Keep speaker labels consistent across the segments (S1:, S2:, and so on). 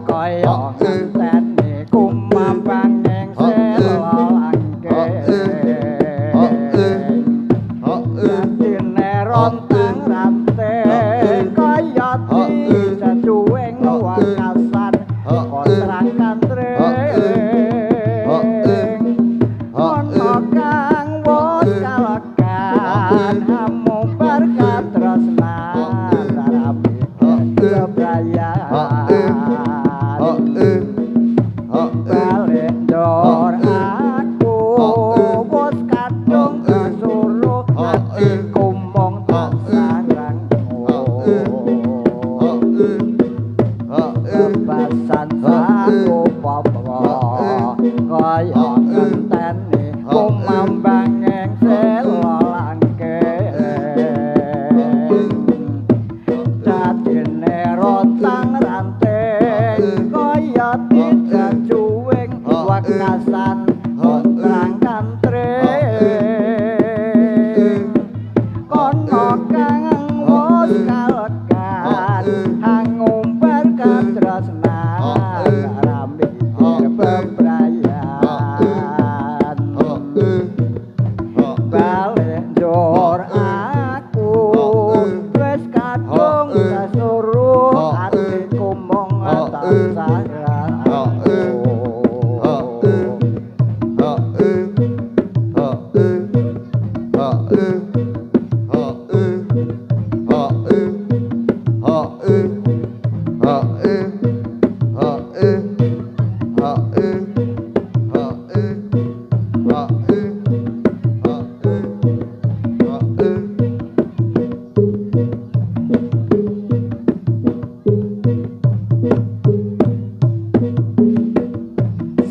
S1: Kaya ngenteni kumambang aku papa kaya ngenteni kumambang ing sela langke dadine rontang ranting kaya tidak cuwing wakasan ontrang kantring kono kang wis kalekan hangumbar katresnan rami bebrayan balik njur aku wis kadung sasuruh atiku mung tansah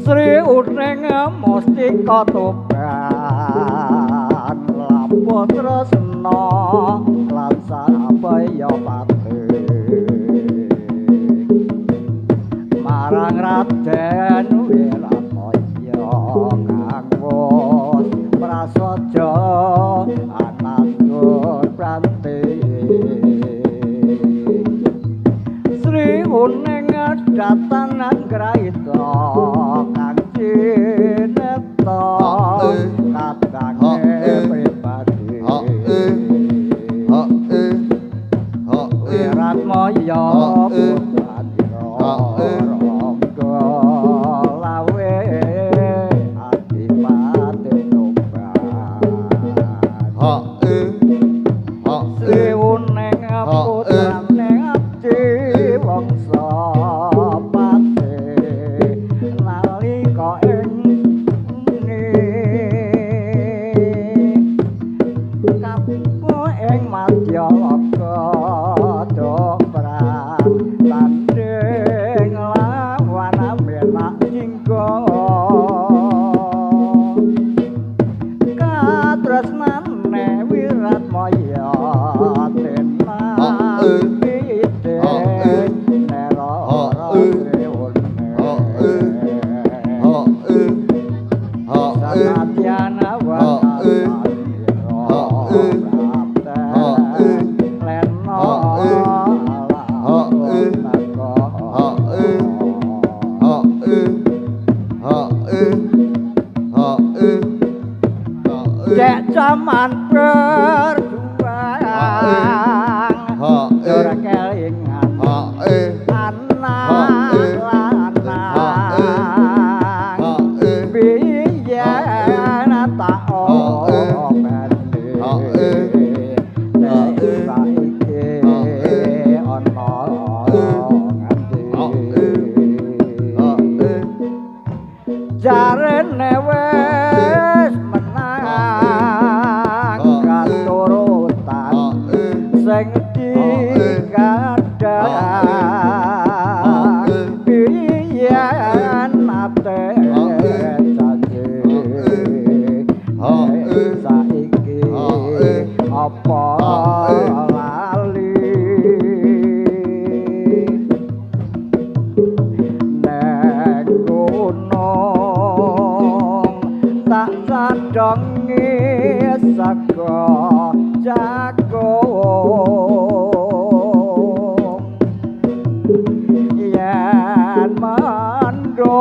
S1: Sri uning mustika toban lampun tresna lan sarabaya pati marang Raden Wiratmaya kang wis prasaja ananggun pranti Sri uning datanan graita kang cineta kadange pribadi Wiratmaya putra rangga lawe adipati toban Sri uning putrane abdi wangsa Cek zaman berjuang ora kelingan anak lanang biyen tak obeni nek saiki ana nganti jarene wis sing dikadang biyen ate janji saiki apa lali nek gunung tak sadongi saka jagung yen mendung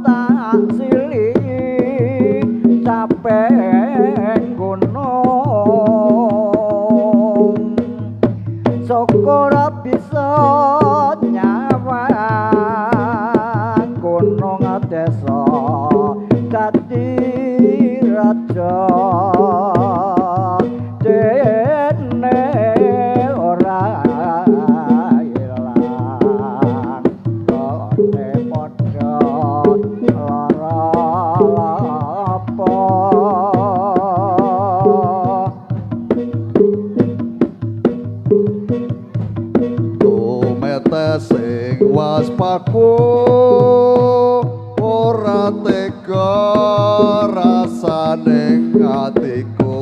S1: tak silih capek gunung syukur bisa nyawang gunung desa dadi raja ora ilang kone padha
S2: aku ora tega rasane atiku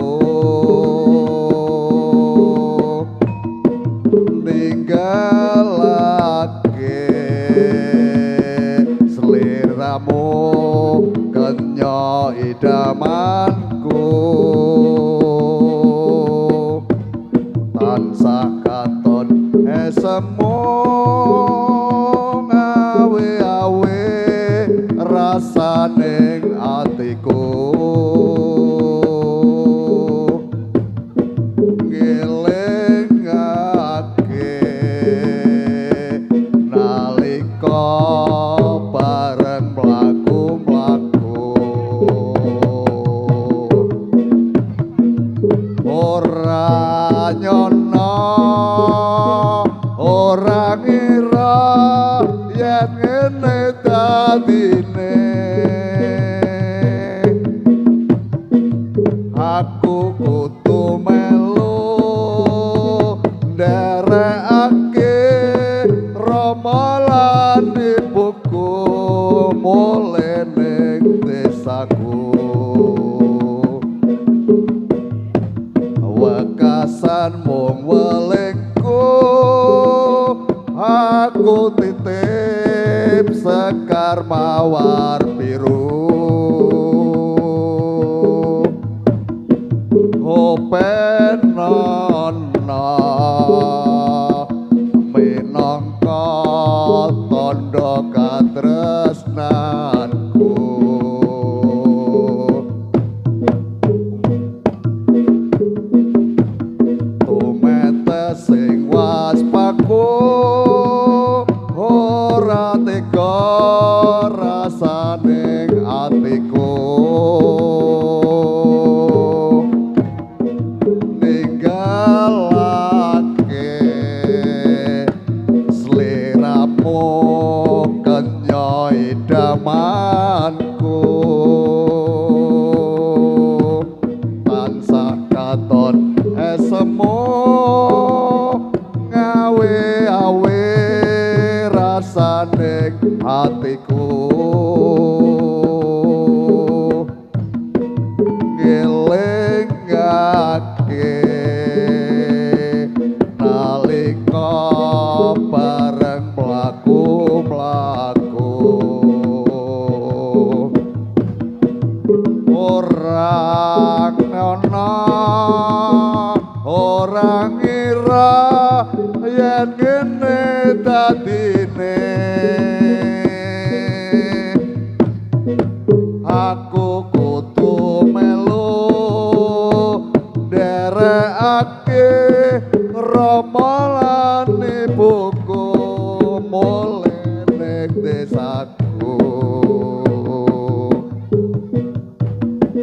S2: ninggalake sliramu kenya idamanku tansah katon esemu ngawe-awe rasaning atiku ngelingake nalika bareng mlaku-mlaku ora nyono ora ngira yen ngene dadine aku kudu melu nderekake ramalan ibuku mule ning desaku wekasan mung welingku aku titip sekar mawar biru openono minangka tandha katresnanku tumetes sing waspaku ora tega rasaning atiku ninggalake sliramu kenya idamanku tansah katon esemu ngawe-awe rasaning atiku ngelingake nalika bareng mlaku-mlaku ora ngono ora ngira yen ngene dadine aku kudu melu nderekake ramalan ibuku mule ning desaku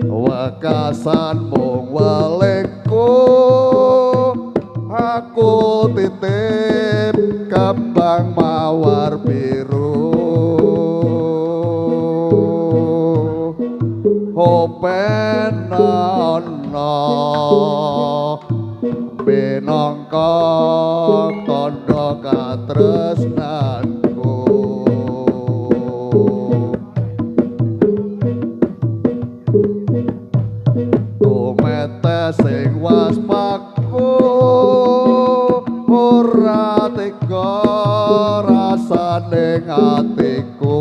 S2: wekasan mung welingku aku titip kembang mawar biru openono minangka tandha katresnanku tumetes sing waspaku ora tega rasaning atiku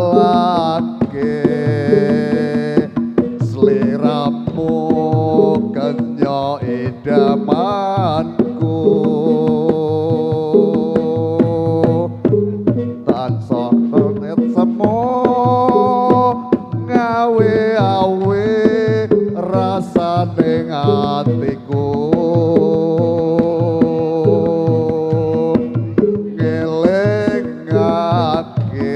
S2: ninggalake sliramu kenya idamanku tansah tenet semu ngawe-awe rasaning atiku ngelingake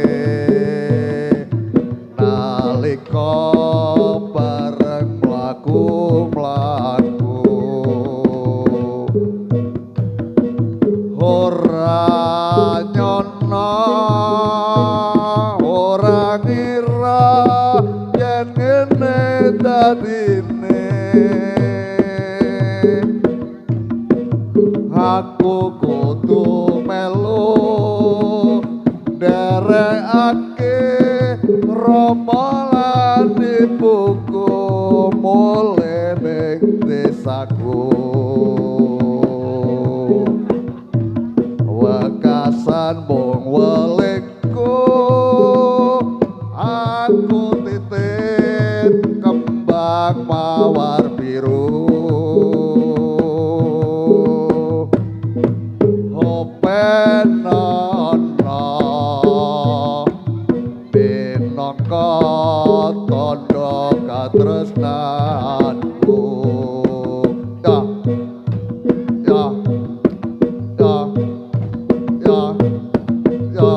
S2: aku kudu melu derekake Rama lan ibuku mule ning desaku wekasan mung welingku aku titip kembang mawar biru openono minangka tandha katresnanku ya ya ya ya ya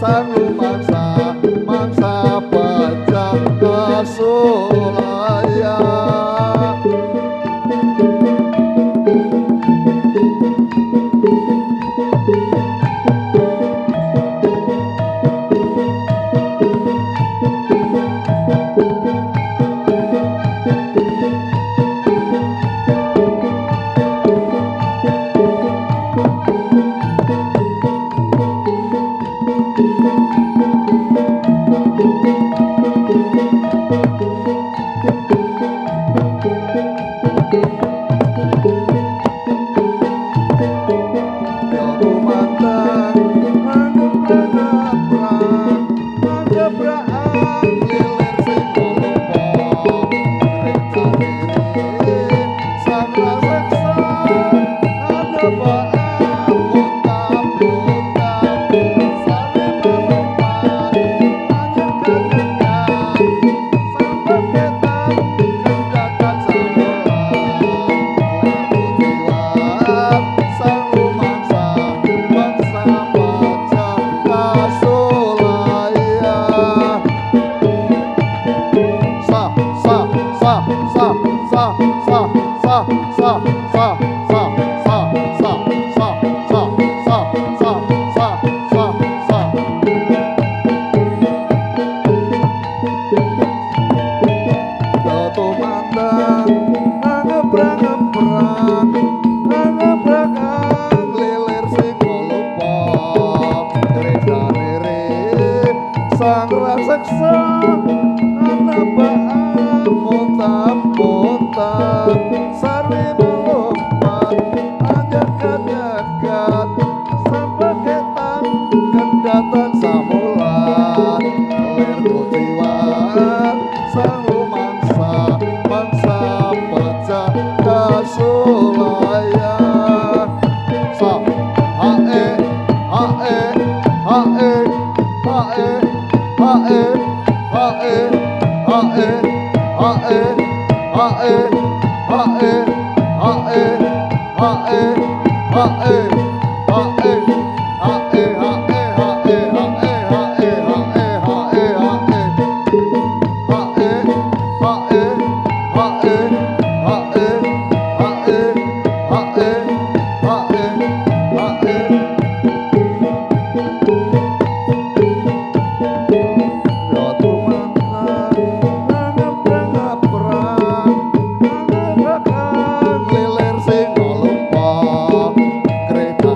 S2: sang lumangsa mangsa pajak kasulaya sang raksasa ana baan montap-montap sarwi melompat anjakan-jakan sampai ketan kendatan samulan lir kuciwan sang lumangsa mangsa pecah kasulaya sa hae hae hae hae hae hae hae hae hae hae hae hae hae Kereta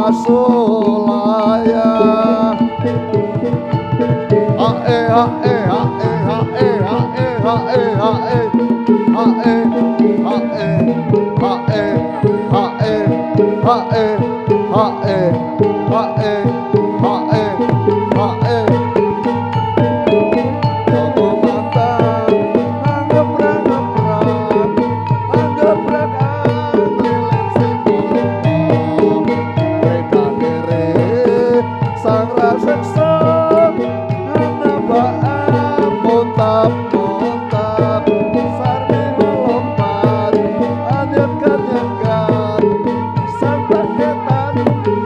S2: pasulaya hae hae hae hae hae hae hae hae hae hae hae hae hae hae hae hae sang raseksa anabaan montap-montap sarmi melompat anyek-anyekan sang paketan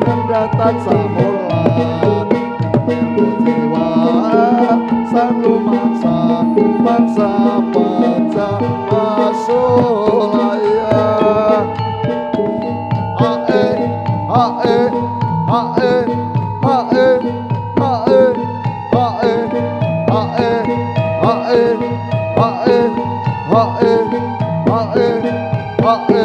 S2: kendatan samulan jiwa sang lumangsa mangsa panca masulaya hae hae hae hae hae hae hae hae hae hae hae hae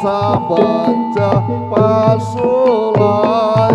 S2: Baca Sulayan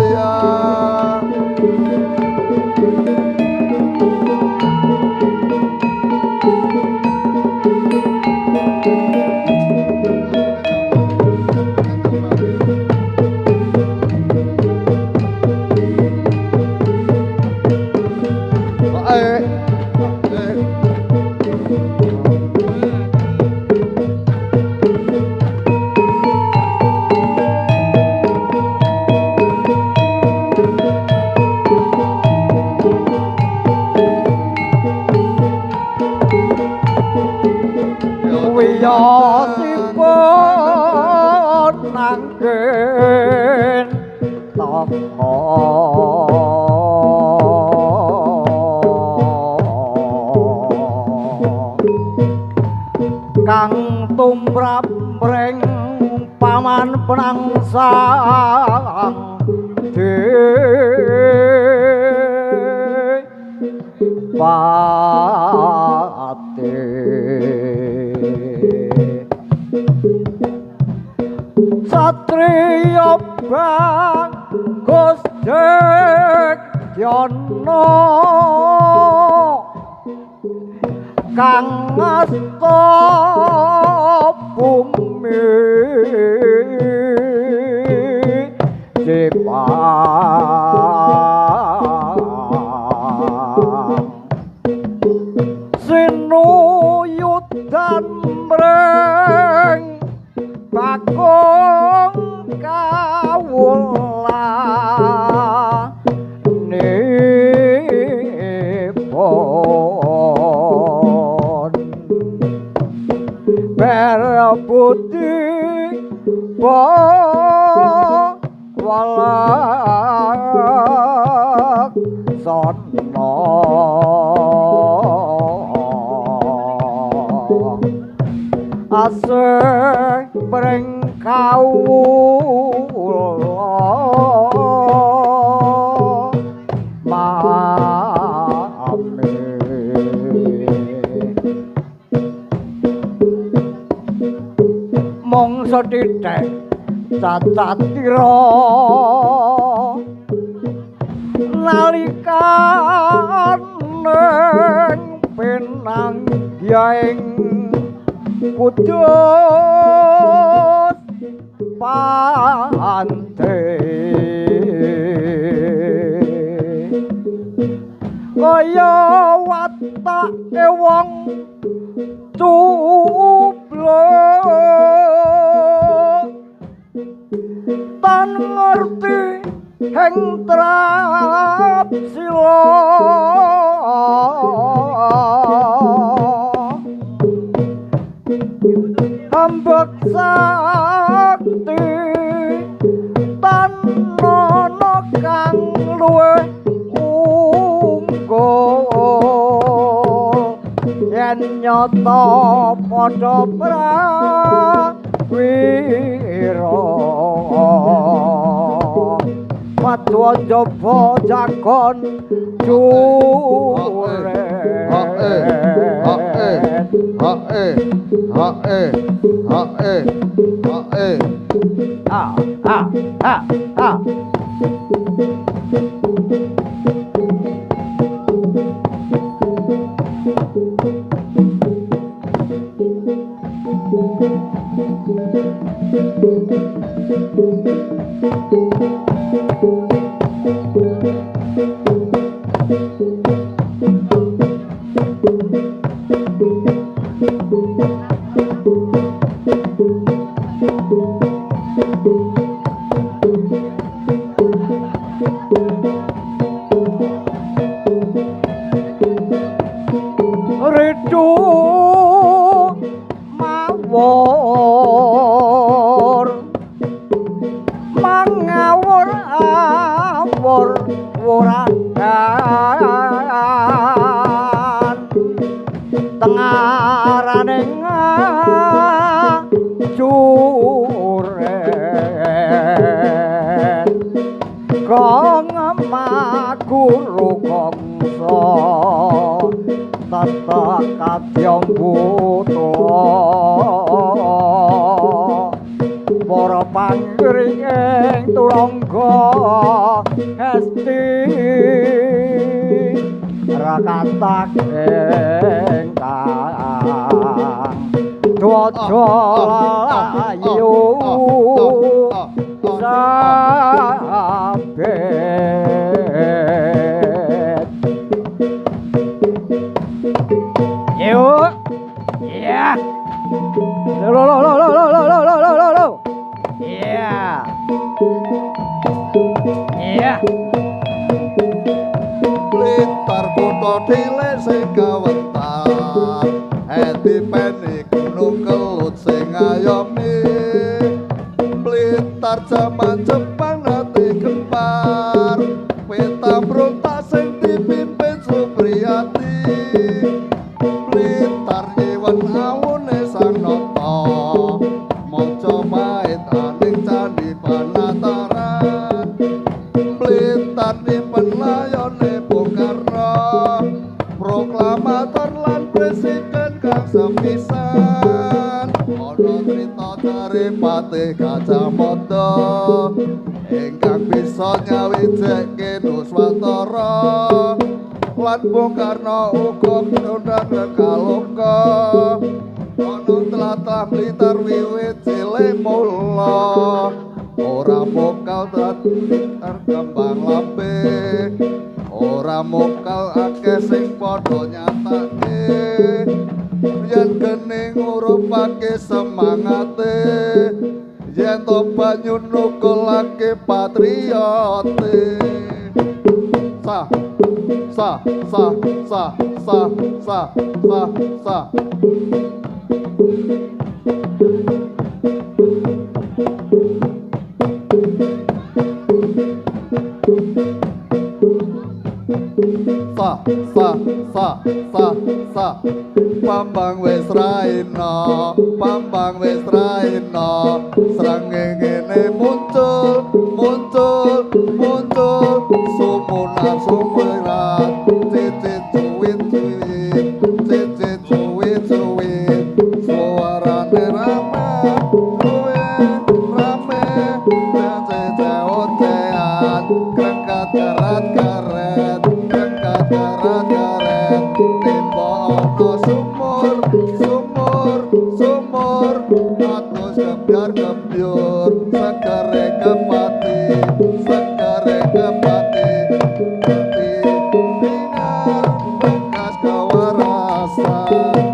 S1: wiyosipun nanggen tapa kang tumrap mring paman penangsang pati satriya bagus Jekjana kang ngasta bumi Jepang sinuyudan mring bakung kawula nipun berbudi walak sono asih mring kawula mami mong sethithik cacatira nalikane pinangyaing kudus pante kaya watake wong cubluk tan ngerti heng trap sila hambek sakti tanana kang luwih unggul yen nyata padha prawira padha njaba jagon jure Ridu mawur mangawur awur wuragan tengarane juret kong maguru kongso tata kadyong buto para panggring ing turangga hesti rakatak ingkang dwaja layu sabet yuk ya lo ya ya
S2: Blitar kutha cilik sing kawentar ati peni gunung kelut sing ngayomi Blitar jaman Jepang nate gempar peta brontak sing dipimpin Supriyati Blitar nyewon awune sang nata maca pait aning candi Panataran Blitar nyimpen layone Bung Karno proklamator lan presiden kang sepisan ana crita dari Patih Kacamata ingkang bisa nyawijekke Nuswantara lan Bung Karno uga ngundang Kaloka ana tlatah Blitar wiwit cilik mula ora mokal dadi kembang lambe ora mokal akeh sing padha nyatake yen gening ngurupake semangate yen to banyu nukulake patriote sa sa sa sa sa sa sa sa sa Bambang wis raina Bambang wis raina srengenge muncul sumunar sumuran cicit cuwit suarane rame ceceotean krengkat karet sumur atus kebyar sekare kepati dengar bekas kewarasan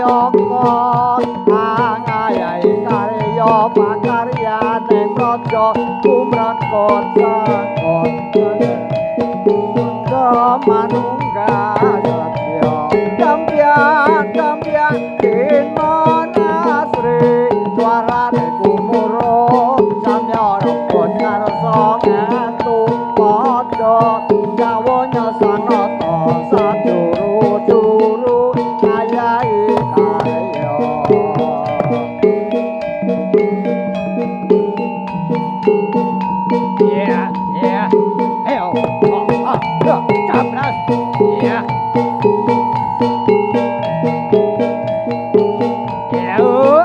S1: nyokot angayai karya pakaryan ing praja kumrakot sakot manunggal satya kampya iman asri suarane kumuro samya repot karsa ngatu padha jawonya sanata saduru-duru kayai karya yeah ayo caplas yeah Yeah.